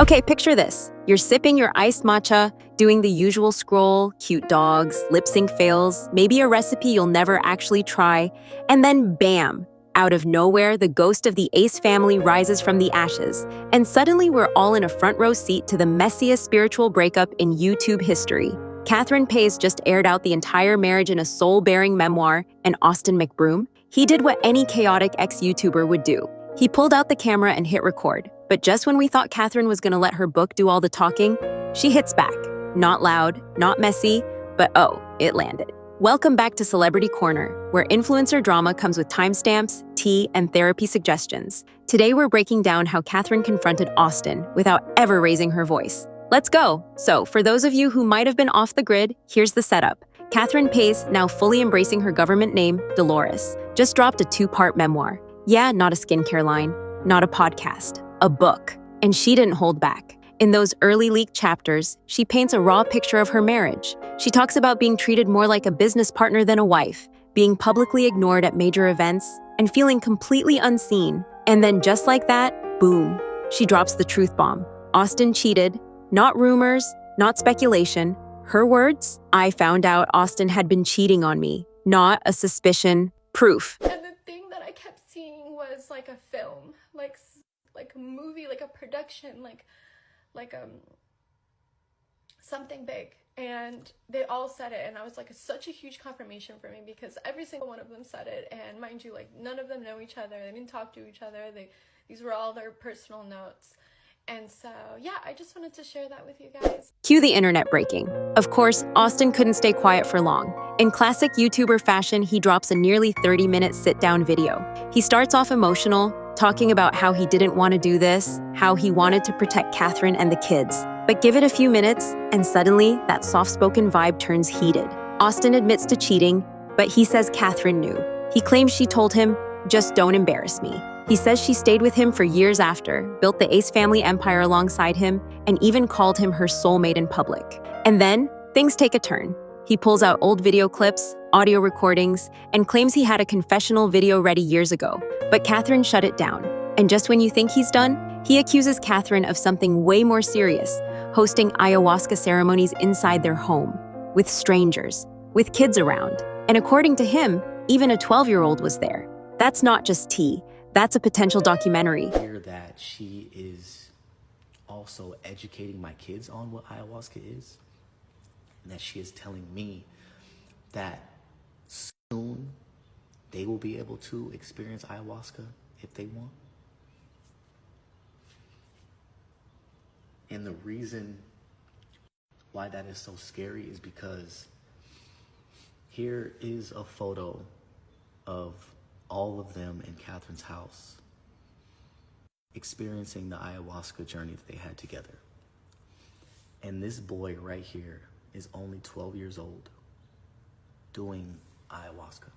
Okay, picture this. You're sipping your iced matcha, doing the usual scroll, cute dogs, lip sync fails, maybe a recipe you'll never actually try, and then bam! Out of nowhere, the ghost of the Ace family rises from the ashes, and suddenly we're all in a front row seat to the messiest spiritual breakup in YouTube history. Paiz just aired out the entire marriage in a soul-bearing memoir, and Austin McBroom, he did what any chaotic ex-YouTuber would do. He pulled out the camera and hit record, but just when we thought Catherine was gonna let her book do all the talking, she hits back. Not loud, not messy, but oh, it landed. Welcome back to Celebrity Corner, where influencer drama comes with timestamps, tea, and therapy suggestions. Today we're breaking down how Catherine confronted Austin without ever raising her voice. Let's go! So, for those of you who might have been off the grid, here's the setup. Catherine Paiz, now fully embracing her government name, Dolores, just dropped a 2-part memoir. Yeah, not a skincare line, not a podcast, a book. And she didn't hold back. In those early leaked chapters, she paints a raw picture of her marriage. She talks about being treated more like a business partner than a wife, being publicly ignored at major events, and feeling completely unseen. And then just like that, boom, she drops the truth bomb. Austin cheated. Not rumors, not speculation. Her words, I found out Austin had been cheating on me. Not a suspicion, proof. And the thing that I kept seeing was like a film, like a movie, like a production, like something big. And they all said it, and I was like, it's such a huge confirmation for me because every single one of them said it. And mind you, like none of them know each other. They didn't talk to each other. These were all their personal notes. And so, yeah, I just wanted to share that with you guys. Cue the internet breaking. Of course, Austin couldn't stay quiet for long. In classic YouTuber fashion, he drops a nearly 30-minute sit-down video. He starts off emotional, talking about how he didn't want to do this, how he wanted to protect Catherine and the kids. But give it a few minutes, and suddenly, that soft-spoken vibe turns heated. Austin admits to cheating, but he says Catherine knew. He claims she told him, "Just don't embarrass me." He says she stayed with him for years after, built the Ace family empire alongside him, and even called him her soulmate in public. And then, things take a turn. He pulls out old video clips, audio recordings, and claims he had a confessional video ready years ago. But Catherine shut it down. And just when you think he's done, he accuses Catherine of something way more serious, hosting ayahuasca ceremonies inside their home, with strangers, with kids around. And according to him, even a 12-year-old was there. That's not just tea. That's a potential documentary. I hear that she is also educating my kids on what ayahuasca is, and that she is telling me that soon they will be able to experience ayahuasca if they want. And the reason why that is so scary is because here is a photo of all of them in Catherine's house experiencing the ayahuasca journey that they had together. And this boy right here is only 12 years old doing ayahuasca.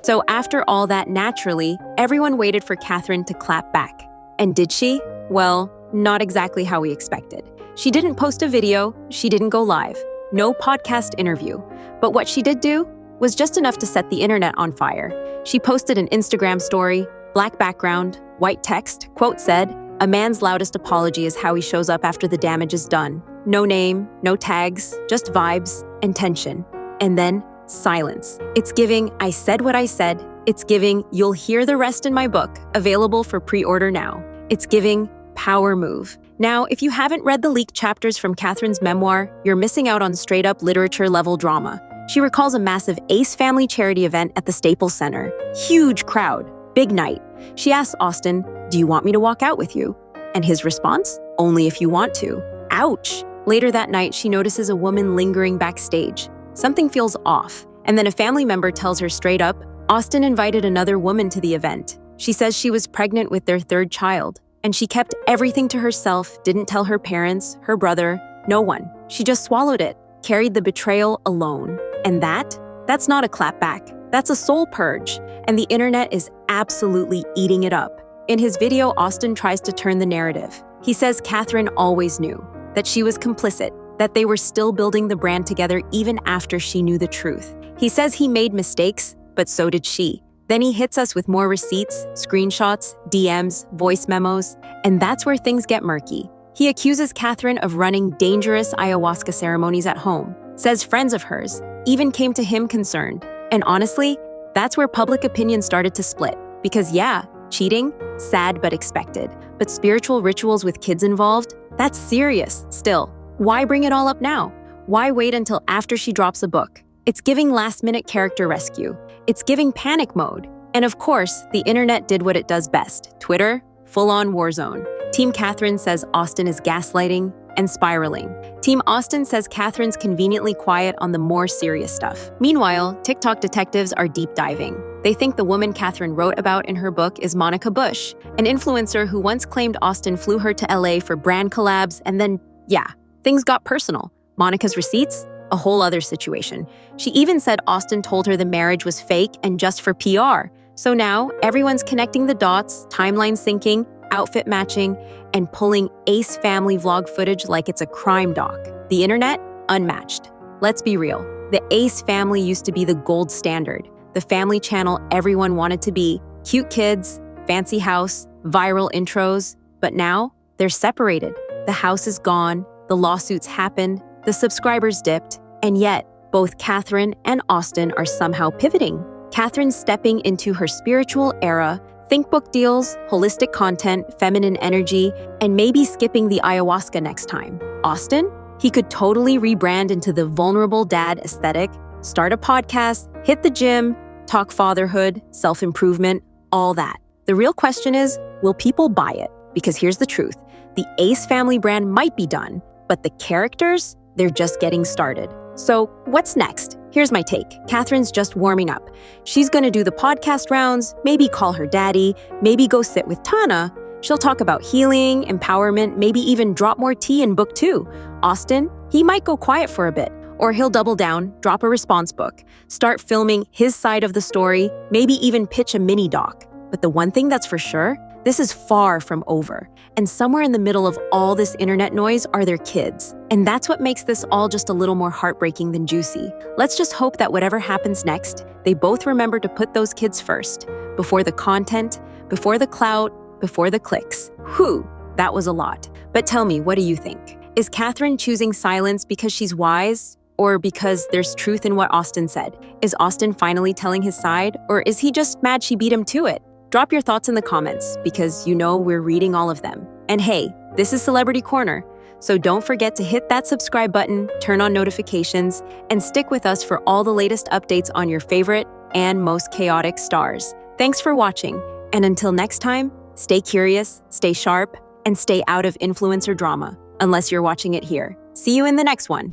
So after all that, naturally, everyone waited for Catherine to clap back. And did she? Well, not exactly how we expected. She didn't post a video, she didn't go live, no podcast interview. But what she did do was just enough to set the internet on fire. She posted an Instagram story, black background, white text, quote said, "A man's loudest apology is how he shows up after the damage is done. No name, no tags, just vibes and tension." And then silence. It's giving, "I said what I said." It's giving, "You'll hear the rest in my book, available for pre-order now." It's giving, power move. Now, if you haven't read the leaked chapters from Catherine's memoir, you're missing out on straight-up literature-level drama. She recalls a massive Ace family charity event at the Staples Center. Huge crowd, big night. She asks Austin, "Do you want me to walk out with you?" And his response, "Only if you want to." Ouch! Later that night, she notices a woman lingering backstage. Something feels off. And then a family member tells her straight up, Austin invited another woman to the event. She says she was pregnant with their 3rd child. And she kept everything to herself, didn't tell her parents, her brother, no one. She just swallowed it, carried the betrayal alone. And that's not a clapback. That's a soul purge. And the internet is absolutely eating it up. In his video, Austin tries to turn the narrative. He says Catherine always knew, that she was complicit, that they were still building the brand together even after she knew the truth. He says he made mistakes, but so did she. Then he hits us with more receipts, screenshots, DMs, voice memos, and that's where things get murky. He accuses Catherine of running dangerous ayahuasca ceremonies at home, says friends of hers even came to him concerned. And honestly, that's where public opinion started to split. Because yeah, cheating, sad but expected. But spiritual rituals with kids involved, that's serious still. Why bring it all up now? Why wait until after she drops a book? It's giving last-minute character rescue. It's giving panic mode. And of course, the internet did what it does best. Twitter, full-on war zone. Team Catherine says Austin is gaslighting and spiraling. Team Austin says Catherine's conveniently quiet on the more serious stuff. Meanwhile, TikTok detectives are deep diving. They think the woman Catherine wrote about in her book is Monica Bush, an influencer who once claimed Austin flew her to LA for brand collabs, and then, yeah, things got personal. Monica's receipts? A whole other situation. She even said Austin told her the marriage was fake and just for PR. So now, everyone's connecting the dots, timeline syncing, outfit matching, and pulling Ace family vlog footage like it's a crime doc. The internet? Unmatched. Let's be real. The Ace family used to be the gold standard. The family channel everyone wanted to be. Cute kids, fancy house, viral intros. But now, they're separated. The house is gone, the lawsuits happened, the subscribers dipped, and yet, both Catherine and Austin are somehow pivoting. Catherine's stepping into her spiritual era, think book deals, holistic content, feminine energy, and maybe skipping the ayahuasca next time. Austin? He could totally rebrand into the vulnerable dad aesthetic, start a podcast, hit the gym, talk fatherhood, self-improvement, all that. The real question is, will people buy it? Because here's the truth. The Ace family brand might be done, but the characters, they're just getting started. So what's next? Here's my take. Catherine's just warming up. She's gonna do the podcast rounds, maybe call her daddy, maybe go sit with Tana. She'll talk about healing, empowerment, maybe even drop more tea in book 2. Austin, he might go quiet for a bit, or he'll double down, drop a response book, start filming his side of the story, maybe even pitch a mini doc. But the one thing that's for sure, this is far from over. And somewhere in the middle of all this internet noise are their kids. And that's what makes this all just a little more heartbreaking than juicy. Let's just hope that whatever happens next, they both remember to put those kids first. Before the content, before the clout, before the clicks. Whew, that was a lot. But tell me, what do you think? Is Catherine choosing silence because she's wise? Or because there's truth in what Austin said? Is Austin finally telling his side? Or is he just mad she beat him to it? Drop your thoughts in the comments, because you know we're reading all of them. And hey, this is Celebrity Corner, so don't forget to hit that subscribe button, turn on notifications, and stick with us for all the latest updates on your favorite and most chaotic stars. Thanks for watching, and until next time, stay curious, stay sharp, and stay out of influencer drama, unless you're watching it here. See you in the next one.